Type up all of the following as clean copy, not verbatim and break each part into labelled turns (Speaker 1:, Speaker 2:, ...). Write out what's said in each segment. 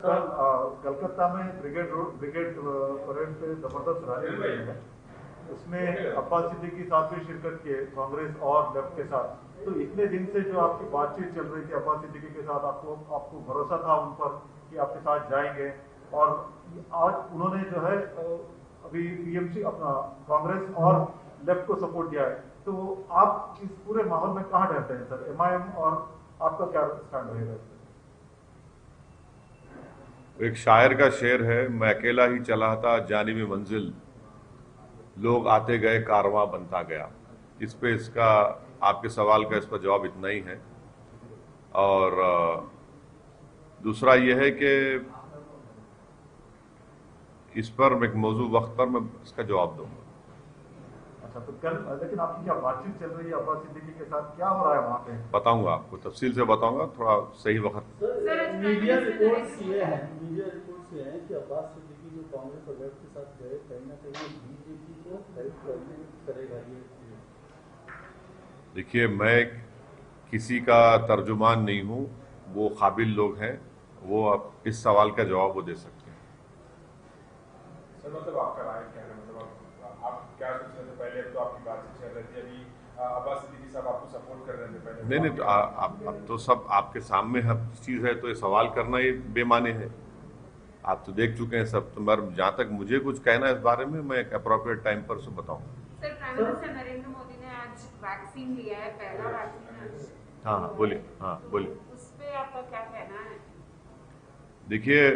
Speaker 1: कल कलकत्ता में brigade parade पे जबरदस्त रैली हुई है। उसमें अब्बास सिद्दीकी के साथ भी शिरकत किए, कांग्रेस और लेफ्ट के साथ। तो इतने दिन से जो आपकी बातचीत चल रही थी अब्बास सिद्दीकी के साथ, आपको भरोसा था उन पर कि आपके साथ जाएंगे, और आज उन्होंने जो है अभी टीएमसी अपना कांग्रेस और लेफ्ट को सपोर्ट दिया है। तो आप इस पूरे माहौल में कहां रहते हैं सर? एमआईएम और आपका क्या स्टैंड रहेगा?
Speaker 2: एक शायर का शेर है, मैं अकेला ही चला था जानिब मंजिल, लोग आते गए कारवां बनता गया। इस पे इसका आपके सवाल का इस पर जवाब इतना ही है। और दूसरा यह है कि इस पर एक मौजूद वक्त पर मैं इसका जवाब दूंगा।
Speaker 1: अच्छा, तो कल लेकिन आपकी क्या बातचीत चल रही है अब्बास सिद्दीकी के साथ? क्या हो रहा है वहाँ पे?
Speaker 2: बताऊंगा आपको, तफसील से बताऊंगा थोड़ा सही वक्त।
Speaker 3: मीडिया रिपोर्ट्स ये हैं कि अब्बास सिद्दीकी जो कांग्रेस और लेफ्ट के साथ गए, कहीं ना कहीं बीजेपी को हेल्प करेगा ये।
Speaker 2: देखिए, मैं किसी का तर्जुमान नहीं हूं, वो काबिल लोग हैं, वो इस सवाल का जवाब वो दे सकते हैं।
Speaker 4: सर, मतलब आपका राय क्या है? मतलब आप क्या सोच रहे थे? पहले तो आपकी बातचीत चल रही थी, अभी अब्बास सिद्दीकी साहब आपको सपोर्ट कर रहे थे पहले।
Speaker 2: नहीं, अब तो सब आपके सामने हर चीज है, तो ये सवाल करना ये बेमाने है। आप तो देख चुके हैं सब। तो जहां तक मुझे कुछ कहना है इस बारे में, मैं एक अप्रोप्रिएट टाइम पर उसे बताऊंगा।
Speaker 5: Sir, prime minister Narendra Modi ने आज वैक्सीन लिया है, पहला वैक्सीन।
Speaker 2: हाँ बोलिए, हाँ बोलिए।
Speaker 5: उस पे आपका क्या कहना है?
Speaker 2: देखिए,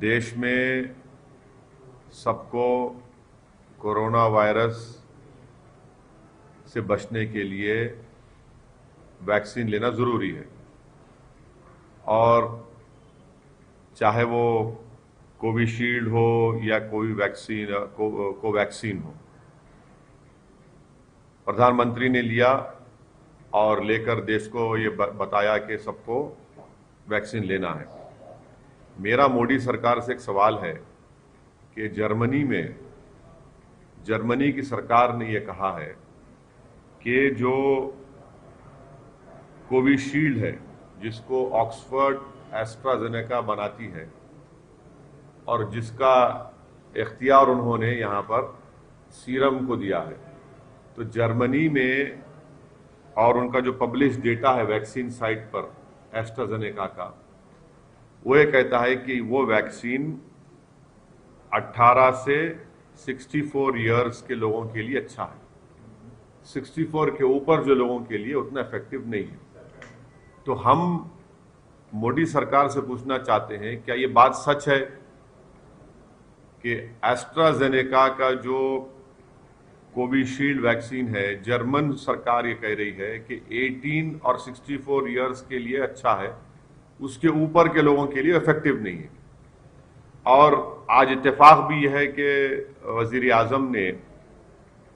Speaker 2: देश में सबको कोरोना वायरस से बचने के लिए वैक्सीन लेना जरूरी है, और चाहे वो कोविशील्ड हो या कोई वैक्सीन कोवैक्सीन हो। प्रधानमंत्री ने लिया और लेकर देश को ये बताया कि सबको वैक्सीन लेना है। मेरा मोदी सरकार से एक सवाल है कि जर्मनी की सरकार ने यह कहा है कि जो कोविशील्ड है, जिसको ऑक्सफर्ड एस्ट्राजेनेका बनाती है और जिसका इख्तियार उन्होंने यहां पर सीरम को दिया है, तो जर्मनी में और उनका जो पब्लिश डेटा है वैक्सीन साइट पर एस्ट्राजेनेका का, वो ये कहता है कि वो वैक्सीन 18 से 64 इयर्स के लोगों के लिए अच्छा है। 64 के ऊपर जो लोगों के लिए उतना इफेक्टिव नहीं है। तो हम मोदी सरकार से पूछना चाहते हैं, क्या ये बात सच है कि एस्ट्राजेनेका का जो कोविशील्ड वैक्सीन है, जर्मन सरकार ये कह रही है कि 18 और 64 इयर्स के लिए अच्छा है, उसके ऊपर के लोगों के लिए इफेक्टिव नहीं है। और आज इत्तेफाक भी यह है कि वजीर आजम ने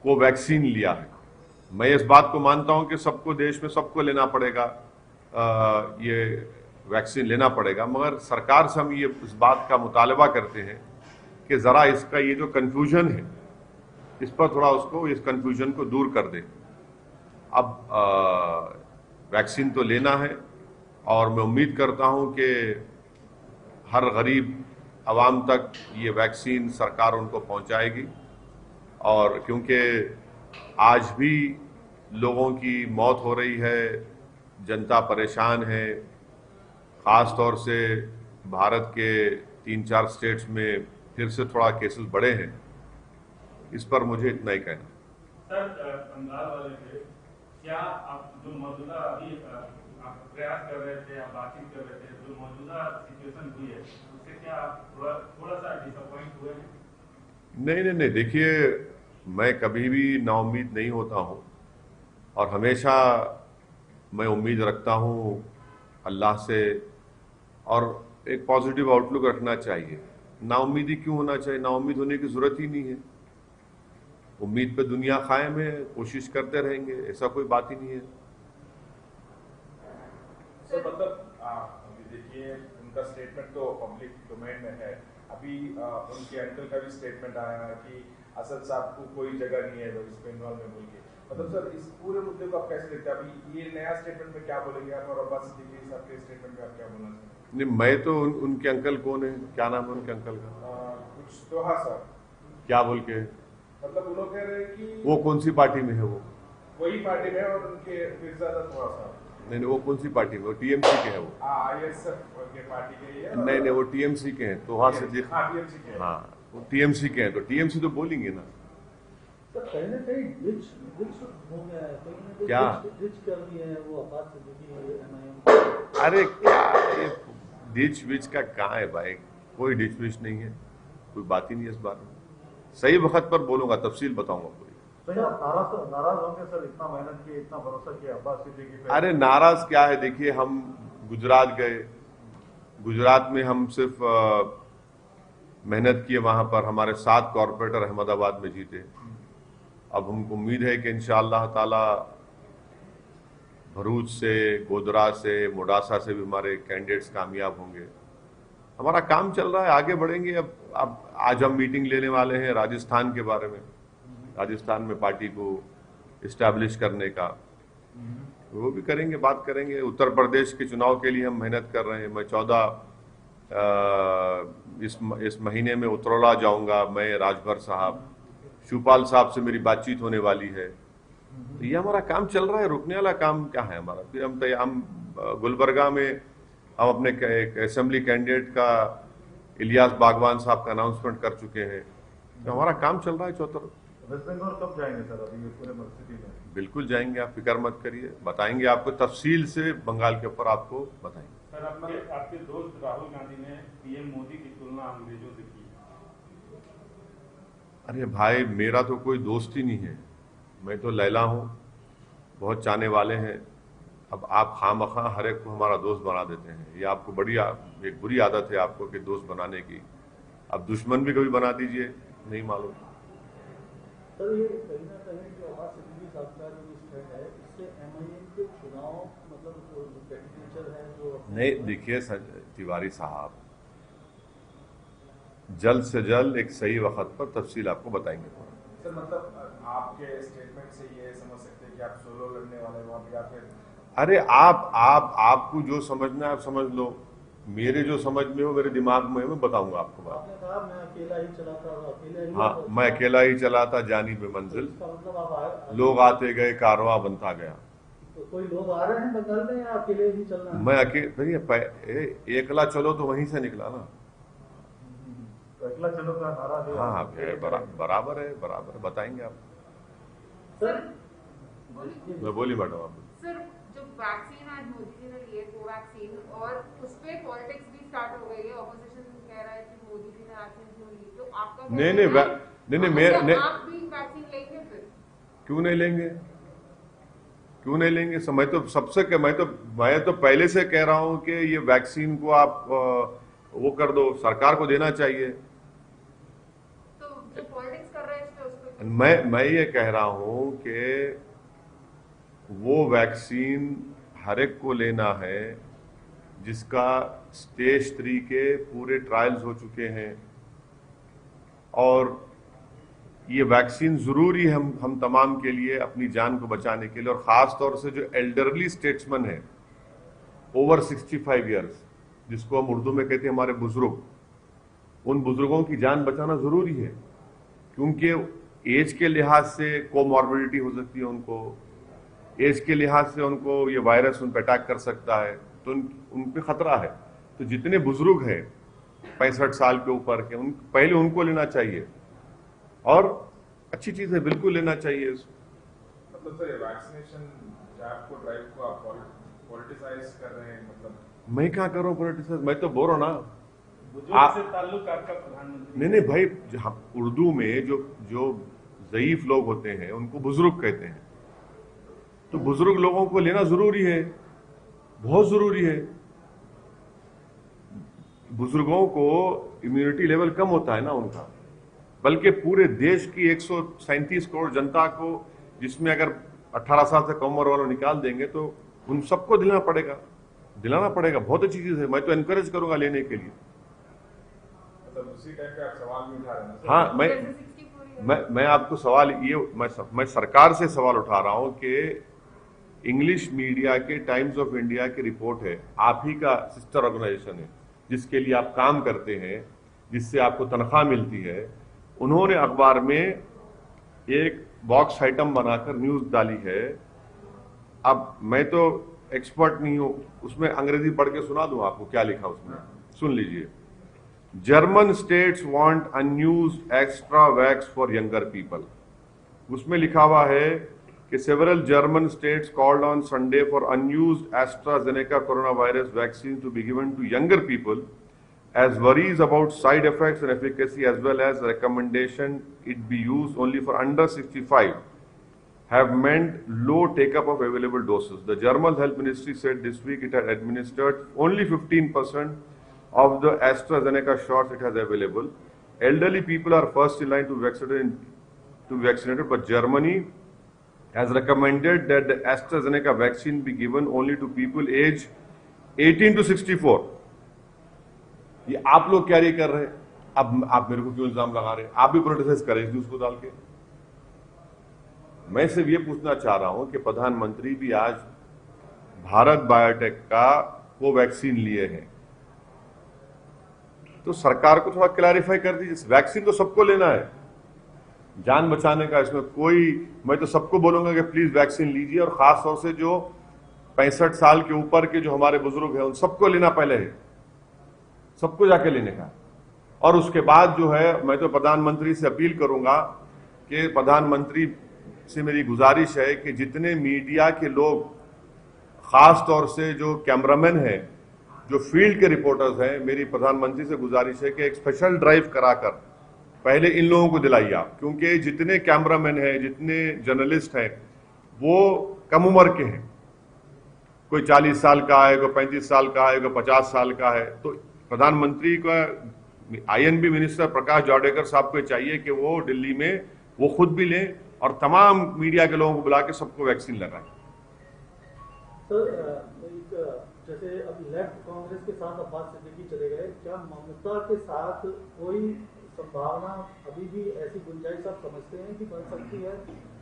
Speaker 2: कोवैक्सीन लिया है। मैं इस बात को मानता हूं कि सबको, देश में सबको लेना पड़ेगा, ये वैक्सीन लेना पड़ेगा, मगर सरकार से हम ये इस बात का मुतालबा करते हैं कि जरा इसका ये जो कंफ्यूजन है, इस पर थोड़ा इस कंफ्यूजन को दूर कर दे। अब वैक्सीन तो लेना है, और मैं उम्मीद करता हूं कि हर गरीब आवाम तक ये वैक्सीन सरकार उनको पहुंचाएगी। और क्योंकि आज भी लोगों की मौत हो रही है, जनता परेशान है, खास तौर से भारत के 3-4 स्टेट्स में फिर से थोड़ा केसेस बढ़े हैं। इस पर मुझे इतना ही कहना।
Speaker 6: सर, बंगाल वाले थे, क्या आप जो मौजूदा अभी आप प्रयास कर रहे थे, आप बातचीत कर रहे थे, जो मौजूदा सिचुएशन हुई है, उससे क्या आप थोड़ा सा डिसअपॉइंट हुए हैं?
Speaker 2: नहीं, देखिए, मैं कभी भी नाउम्मीद नहीं होता हूं, और हमेशा मैं उम्मीद रखता हूं अल्लाह से, और एक पॉजिटिव आउटलुक रखना चाहिए। नाउम्मीदी क्यों होना चाहिए? नाउम्मीद होने की जरूरत ही नहीं है। उम्मीद पे दुनिया कायम है, कोशिश करते रहेंगे, ऐसा कोई बात ही नहीं है।
Speaker 4: सर, मतलब देखिए, उनका स्टेटमेंट तो पब्लिक डोमेन में है। अभी उनके अंकल का भी स्टेटमेंट आया है कि असद साहब को कोई जगह नहीं है वेस्ट बंगाल में बोल के। मतलब सर, इस पूरे मुद्दे को आप कैसे देखते हैं? अभी ये नया स्टेटमेंट में क्या बोलेंगे आप, और अब्बास सिद्दीकी साहब के स्टेटमेंट में आप क्या बोलना चाहते हैं?
Speaker 2: नहीं, मैं तो उनके अंकल कौन है, क्या नाम है उनके अंकल का,
Speaker 4: कुछ तो हाँ सर,
Speaker 2: क्या बोल के,
Speaker 4: मतलब वो लोग कह रहे हैं कि
Speaker 2: वो कौन सी पार्टी में है वो?
Speaker 4: वही पार्टी में और उनके फिरजादा थोड़ा सा
Speaker 2: नहीं, वो कौन सी पार्टी में, वो टीएमसी के है वो?
Speaker 4: ISF के पार्टी के ही है।
Speaker 2: नहीं, वो टीएमसी के हैं, तो वहां से
Speaker 4: TMC के हैं।
Speaker 2: हाँ, वो टीएमसी के हैं, तो टीएमसी तो बोलेंगे ना।
Speaker 3: तो कहीं ना कहीं डिच हो गया है, कहीं ना कहीं
Speaker 2: क्या?
Speaker 3: डिच कर दी है वो अब्बास सिद्दीकी MIM।
Speaker 2: अरे क्या ये डिच विच का कहाँ है भाई, कोई डिच विच नहीं है, कोई बात ही नहीं है इस बारे में। सही वक्त पर बोलूंगा, तफसील बताऊंगा पूरी।
Speaker 1: सही, आप नाराज होंगे सर, इतना मेहनत किए, इतना भरोसा किया अब्बास सिद्दीकी पे।
Speaker 2: अरे नाराज क्या है, देखिए हम गुजरात गए, गुजरात में हम सिर्फ मेहनत किए, वहां पर हमारे 7 कॉरपोरेटर अहमदाबाद में जीते। अब हमको उम्मीद है कि इंशाअल्लाह ताला भरूच से, गोधरा से, मोडासा से भी हमारे कैंडिडेट्स कामयाब होंगे। हमारा काम चल रहा है, आगे बढ़ेंगे। अब आज हम मीटिंग लेने वाले हैं राजस्थान के बारे में, राजस्थान में पार्टी को इस्टेब्लिश करने का, वो भी करेंगे, बात करेंगे। उत्तर प्रदेश के चुनाव के लिए हम मेहनत कर रहे हैं। मैं 14 इस महीने में उतरौला जाऊंगा, मैं, राजभर साहब, शिवपाल साहब से मेरी बातचीत होने वाली है। तो ये हमारा काम चल रहा है, रुकने वाला काम क्या है हमारा। फिर हम गुलबर्गा में हम अपने एक असेंबली कैंडिडेट का, इलियास बागवान साहब का अनाउंसमेंट कर चुके हैं। तो हमारा काम चल रहा है। चौथर
Speaker 1: वेस्ट बंगाल कब जाएंगे सर, अभी ये पूरे परिस्थिति में?
Speaker 2: बिल्कुल जाएंगे, आप फिक्र मत करिए, बताएंगे आपको तफसील से, बंगाल के ऊपर आपको बताएंगे।
Speaker 6: सर, आपके दोस्त राहुल गांधी ने पीएम मोदी की तुलना अंग्रेजों से की।
Speaker 2: अरे भाई, मेरा तो कोई दोस्त ही नहीं है, मैं तो लैला हूँ, बहुत चाहने वाले हैं। अब आप खामखा हर एक को हमारा दोस्त बना देते हैं, ये आपको एक बुरी आदत है आपको कि दोस्त बनाने की। अब दुश्मन भी कभी बना दीजिए, नहीं मालूम।
Speaker 3: सर ये कहीं ना कहीं जो अब्बास सिद्दीकी साहब का जो स्टैंड है, इससे MIM के चुनाव मतलब जो कैंडिडेचर है जो
Speaker 2: नहीं, देखिए तिवारी साहब, जल्द से जल्द एक सही वक्त पर तफसील आपको बताएंगे।
Speaker 4: सर मतलब आपके स्टेटमेंट से ये समझ सकते हैं कि आप सोलो लड़ने वाले वहां पे, या फिर
Speaker 2: अरे आपको जो समझना है आप समझ लो, मेरे जो समझ में हो, मेरे दिमाग में मैं बताऊंगा आपको बात।
Speaker 3: आपने कहा मैं अकेला ही चलाता था, अकेले ही
Speaker 2: हाँ, मैं अकेला ही चला था जानी पे मंजिल,
Speaker 3: इसका मतलब आप आए,
Speaker 2: लोग आते गए, कारवां बनता गया।
Speaker 3: तो कोई लोग आ रहे हैं बंगाल में या अकेले ही चलना है?
Speaker 2: मैं अकेले, एकला चलो तो वहीं से निकला ना।
Speaker 1: तो अगला चलो का नारा जो
Speaker 2: हाँ, बराबर है, बताएंगे आप।
Speaker 3: सर
Speaker 2: मैं बोली मैडम आप।
Speaker 5: सर, जो वैक्सीन आज मोदी जी ने लिए, कोवैक्सीन, और उस पे पॉलिटिक्स भी स्टार्ट हो गई है। ऑपोजिशन कह रहा है कि मोदी जी ने वैक्सीन क्यों ली, तो आपका
Speaker 2: नहीं,
Speaker 5: आप भी वैक्सीन लेंगे फिर?
Speaker 2: क्यों नहीं लेंगे, क्यों नहीं लेंगे? मैं तो सबसे मैं तो पहले से कह रहा हूं कि ये वैक्सीन को आप वो कर दो, सरकार को देना चाहिए।
Speaker 5: तो जो पॉलिटिक्स कर रहे हैं उस पे
Speaker 2: मैं ये कह रहा हूं कि वो वैक्सीन हर एक को लेना है जिसका स्टेज 3 के पूरे ट्रायल्स हो चुके हैं, और ये वैक्सीन जरूरी है हम तमाम के लिए, अपनी जान को बचाने के लिए, और खास तौर से जो एल्डरली स्टेट्समैन है ओवर 65 ईयर्स, जिसको हम उर्दू में कहते हैं हमारे बुजुर्ग, उन बुजुर्गों की जान बचाना जरूरी है, क्योंकि एज के लिहाज से कोमॉर्बिडिटी हो सकती है उनको, एज के लिहाज से उनको ये वायरस उन पर अटैक कर सकता है, तो उन पे खतरा है। तो जितने बुजुर्ग हैं 65 साल के ऊपर के, पहले उनको लेना चाहिए, और अच्छी चीज है, बिल्कुल लेना चाहिए।
Speaker 4: मतलब सर वैक्सीनेशन जैब को, ड्राइव को आप पॉलिटिसाइज कर रहे हैं, मतलब
Speaker 2: मैं क्या कर रहा हूँ पॉलिटिसाइज, मैं तो बोल रहा हूँ ना।
Speaker 6: बुजुर्ग से ताल्लुक आपका प्रधानमंत्री?
Speaker 2: नहीं भाई, उर्दू में जो ज़ईफ लोग होते हैं उनको बुजुर्ग कहते हैं, तो बुजुर्ग लोगों को लेना जरूरी है, बहुत जरूरी है। बुजुर्गों को इम्यूनिटी लेवल कम होता है ना उनका, बल्कि पूरे देश की 137 करोड़ जनता को, जिसमें अगर 18 साल से कम उम्र वालों निकाल देंगे तो उन सबको दिलाना पड़ेगा। बहुत अच्छी चीज है, मैं तो एनकरेज करूंगा लेने के लिए।
Speaker 4: मतलब उसी टाइप के आप सवाल भी उठा रहे हैं?
Speaker 2: हाँ, मैं आपको सवाल ये, मैं सरकार से सवाल उठा रहा हूं कि इंग्लिश मीडिया के टाइम्स ऑफ इंडिया की रिपोर्ट है, आप ही का सिस्टर ऑर्गेनाइजेशन है, जिसके लिए आप काम करते हैं, जिससे आपको तनख्वाह मिलती है। उन्होंने अखबार में एक बॉक्स आइटम बनाकर न्यूज डाली है। अब मैं तो एक्सपर्ट नहीं हूं, उसमें अंग्रेजी पढ़ के सुना दूं आपको क्या लिखा उसमें, सुन लीजिए। German states want unused extra wax for younger people. उसमें लिखा हुआ है कि several German states called on Sunday for unused AstraZeneca coronavirus vaccine to be given to younger people, as worries about side effects and efficacy, as well as recommendation it be used only for under 65, have meant low take-up of available doses. The German Health Ministry said this week it had administered only 15% of the AstraZeneca shots it has available. Elderly people are first in line to be vaccinated, but Germany has recommended that the AstraZeneca vaccine be given only to people aged 18 to 64. ये आप लोग carry कर रहे हैं, अब आप मेरे को क्यों इल्जाम लगा रहे हैं? आप भी प्रोटेस्ट करें इस न्यूज को डाल के। मैं सिर्फ ये पूछना चाह रहा हूं कि प्रधानमंत्री भी आज भारत बायोटेक का कोवैक्सीन लिए हैं, तो सरकार को थोड़ा क्लैरिफाई कर दीजिए। वैक्सीन तो सबको लेना है, जान बचाने का, इसमें कोई, मैं तो सबको बोलूंगा कि प्लीज वैक्सीन लीजिए, और खास तौर से जो 65 साल के ऊपर के जो हमारे बुजुर्ग हैं उन सबको लेना पहले है, सबको जाके लेने का। और उसके बाद जो है, मैं तो प्रधानमंत्री से अपील करूंगा कि प्रधानमंत्री से मेरी गुजारिश है कि जितने मीडिया के लोग, खास तौर से जो कैमरामैन हैं, जो फील्ड के रिपोर्टर्स हैं, मेरी प्रधानमंत्री से गुजारिश है कि एक स्पेशल ड्राइव कराकर पहले इन लोगों को दिलाइए आप, क्योंकि जितने कैमरामैन हैं, जितने जर्नलिस्ट हैं, वो कम उम्र के हैं। कोई 40 साल का है, कोई 35 साल का है, कोई 50 साल का है। तो प्रधानमंत्री का आईएनबी मिनिस्टर प्रकाश जावड़ेकर साहब को चाहिए कि वो दिल्ली में वो खुद भी लें और तमाम मीडिया के लोगों को बुला के सबको वैक्सीन लगाएं।
Speaker 3: सर, जैसे अब लेफ्ट कांग्रेस के साथ अब्बास सिद्दीकी चले गए, क्या ममता के साथ कोई संभावना अभी भी ऐसी गुंजाइश आप समझते हैं कि बन सकती है?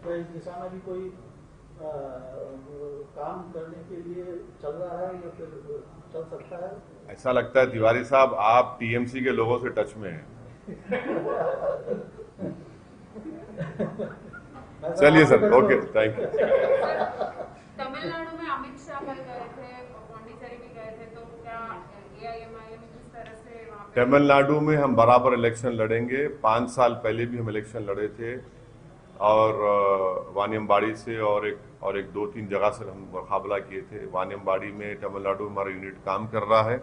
Speaker 3: क्या इस दिशा में भी कोई काम करने के लिए चल रहा है या फिर चल सकता है?
Speaker 2: ऐसा लगता है तिवारी साहब आप टीएमसी के लोगों से टच में हैं। चलिए sir, okay, thank you.
Speaker 5: Tamil Nadu में अमित शाह कल गए थे, पांडिचेरी भी गए थे, तो क्या एआईएमआईएम किस तरह से वहां पे?
Speaker 2: तमिलनाडु में हम बराबर इलेक्शन लड़ेंगे। 5 साल पहले भी हम इलेक्शन लड़े थे, और वानियमबाड़ी से और एक 2-3 जगह से हम मुकाबला किए थे। वानियमबाड़ी में तमिलनाडु में हमारा यूनिट काम कर रहा है।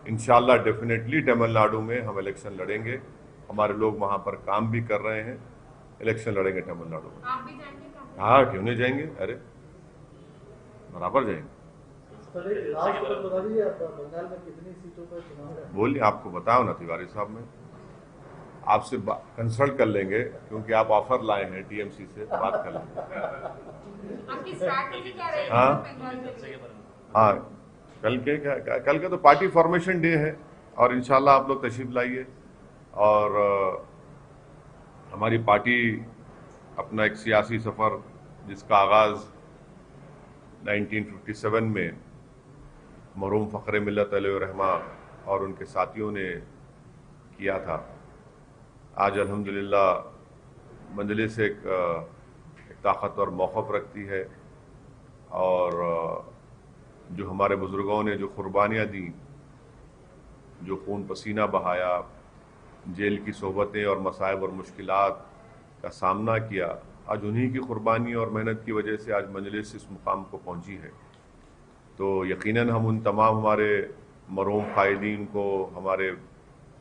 Speaker 2: इंशाल्लाह डेफिनेटली तमिलनाडु में हम इलेक्शन लड़ेंगे। हमारे लोग वहां पर काम भी कर रहे हैं, इलेक्शन लड़ेंगे तमिलनाडु में।
Speaker 5: आप भी जाएंगे क्या?
Speaker 2: हाँ, क्यों नहीं जाएंगे, अरे बराबर जाएंगे।
Speaker 3: बंगाल में कितनी सीटों पर चुनाव है?
Speaker 2: बोलिए, आपको बताओ ना तिवारी साहब, में आपसे कंसल्ट कर लेंगे, क्योंकि आप ऑफर लाए हैं टीएमसी से, बात कर लेंगे।
Speaker 5: आपकी स्ट्रैटेजी क्या रहेगी बंगाल में?
Speaker 2: हाँ, कल का तो पार्टी फॉर्मेशन डे है, और इंशाल्लाह आप लोग तशरीफ लाइए। और हमारी पार्टी अपना एक सियासी सफ़र, जिसका आगाज़ 1957 में मरहूम फ़ख्र मिल्लत अलैहिर्रहमा और उनके साथियों ने किया था, आज अल्हम्दुलिल्लाह मजलिस एक ताकतवर मौक़िफ़ रखती है। और जो हमारे बुज़ुर्गों ने जो कुर्बानियाँ दी, जो खून पसीना बहाया, जेल की सोबतें और मसाइब और मुश्किलात का सामना किया, आज उन्हीं की कुर्बानी और मेहनत की वजह से आज मजलिस इस मुकाम को पहुंची है। तो यकीनन हम उन तमाम हमारे मरहूम क़ायदीन को, हमारे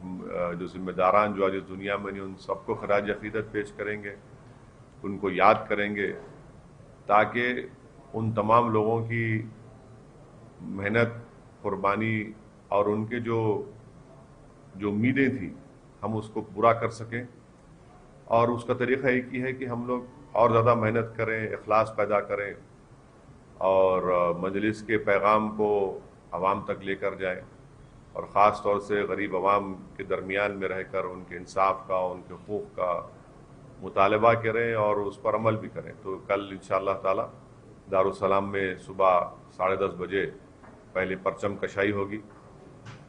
Speaker 2: जो जिम्मेदारान जो आज इस दुनिया में नहीं, उन सबको खराज अक़ीदत पेश करेंगे, उनको याद करेंगे, ताकि उन तमाम लोगों की मेहनत, कुर्बानी और उनके जो उम्मीदें थी, हम उसको पूरा कर सकें। और उसका तरीक़ा एक ही है कि हम लोग और ज़्यादा मेहनत करें, इखलास पैदा करें, और मजलिस के पैगाम को आवाम तक लेकर जाएं, और ख़ास तौर से गरीब आवाम के दरमियान में रहकर उनके इंसाफ का, उनके हुकूक़ का मुतालबा करें और उस पर अमल भी करें। तो कल इंशाअल्लाह ताला दारुसलाम में सुबह 10:30 बजे पहले परचम कशाई होगी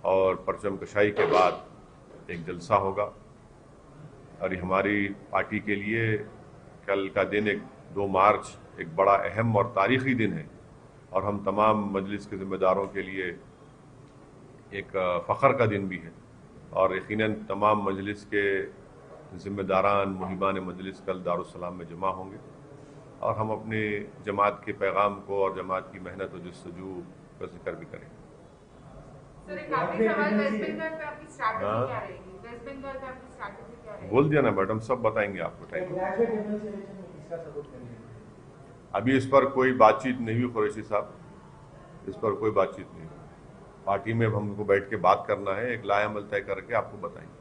Speaker 2: और परचम कशाई के बाद एक जलसा होगा। और हमारी पार्टी के लिए कल का दिन 2 मार्च एक बड़ा अहम और तारीखी दिन है और हम तमाम मजलिस के जिम्मेदारों के लिए एक फ़ख्र का दिन भी है। और यकीनन तमाम मजलिस के जिम्मेदारान मुहिबान मजलिस कल दारुसलाम में जमा होंगे और हम अपने जमात के पैगाम को और जमात की मेहनत और जस्तजू का जिक्र भी करेंगे।
Speaker 5: सर, एक आखिरी सवाल, वेस्ट बंगाल पे आपकी स्ट्रैटेजी क्या रहेगी? वेस्ट बंगाल पे आपकी स्ट्रैटेजी क्या रहेगी?
Speaker 2: बोल दिया ना मैडम, सब बताएंगे आपको टाइम। अभी इस पर कोई बातचीत नहीं हुई कुरैशी साहब, इस पर कोई बातचीत नहीं। पार्टी में हमको बैठ के बात करना है, एक लाएअमल तय करके आपको बताएंगे।